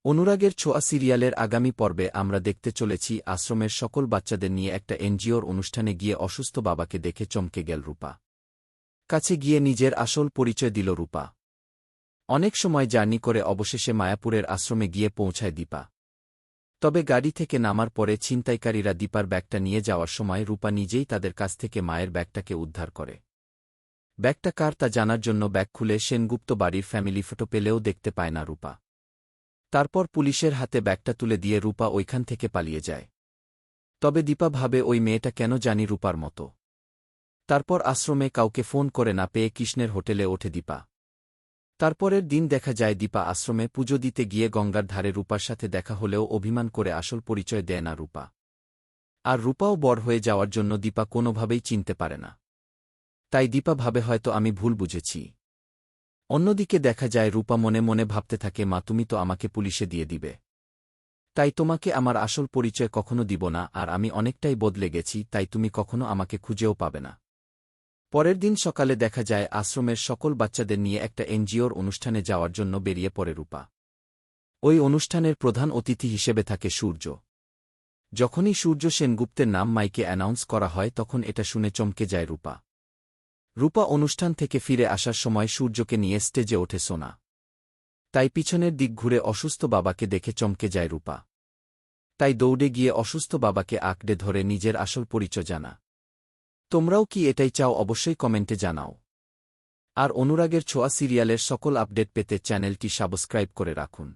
অনুরাগের ছোঁয়া সিরিয়ালের আগামী পর্বে আমরা দেখতে চলেছি আশ্রমের সকল বাচ্চাদের নিয়ে একটা এনজিওর অনুষ্ঠানে গিয়ে অসুস্থ বাবাকে দেখে চমকে গেল রূপা। কাছে গিয়ে নিজের আসল পরিচয় দিল রূপা। অনেক সময় জার্নি করে অবশেষে মায়াপুরের আশ্রমে গিয়ে পৌঁছায় দীপা। তবে গাড়ি থেকে নামার পরে ছিনতাইকারীরা দীপার ব্যাগটা নিয়ে যাওয়ার সময় রূপা নিজেই তাদের কাছ থেকে মায়ের ব্যাগটাকে উদ্ধার করে। ব্যাগটা কার তা জানার জন্য ব্যাগ খুলে সেনগুপ্ত বাড়ির ফ্যামিলি ফটো পেলেও দেখতে পায় না রূপা। তারপর পুলিশের হাতে ব্যাগটা তুলে দিয়ে রূপা ওইখান থেকে পালিয়ে যায়। তবে দীপা ভাবে ওই মেয়েটা কেন জানি রূপার মতো। তারপর আশ্রমে কাউকে ফোন করে না পেয়ে কৃষ্ণের হোটেলে ওঠে দীপা। তারপরের দিন দেখা যায় দীপা আশ্রমে পুজো দিতে গিয়ে গঙ্গার ধারে রূপার সাথে দেখা হলেও অভিমান করে আসল পরিচয় দেয় না রূপা। আর রূপাও বড় হয়ে যাওয়ার জন্য দীপা কোনোভাবেই চিনতে পারে না। তাই দীপা ভাবে হয়তো আমি ভুল বুঝেছি। অন্যদিকে দেখা যায় রূপা মনে মনে ভাবতে থাকে, মা তুমি তো আমাকে পুলিশে দিয়ে দিবে, তাই তোমাকে আমার আসল পরিচয় কখনো দিব না, আর আমি অনেকটাই বদলে গেছি, তাই তুমি কখনো আমাকে খুঁজেও পাবে না। পরের দিন সকালে দেখা যায় আশ্রমের সকল বাচ্চাদের নিয়ে একটা এনজিওর অনুষ্ঠানে যাওয়ার জন্য বেরিয়ে পড়ে রূপা। ওই অনুষ্ঠানের প্রধান অতিথি হিসেবে থাকে সূর্য। যখনই সূর্য সেনগুপ্তের নাম মাইকে অ্যানাউন্স করা হয় তখন এটা শুনে চমকে যায় রূপা। রূপা অনুষ্ঠান থেকে ফিরে আসার সময় সূর্যকে নিয়ে স্টেজে ওঠে সোনা। তাই পিছনের দিক ঘুরে অসুস্থ বাবাকে দেখে চমকে যায় রূপা। তাই দৌড়ে গিয়ে অসুস্থ বাবাকে আঁকড়ে ধরে নিজের আসল পরিচয় জানা। তোমরাও কি এটাই চাও? অবশ্যই কমেন্টে জানাও। আর অনুরাগের ছোঁয়া সিরিয়ালের সকল আপডেট পেতে চ্যানেলটি সাবস্ক্রাইব করে রাখুন।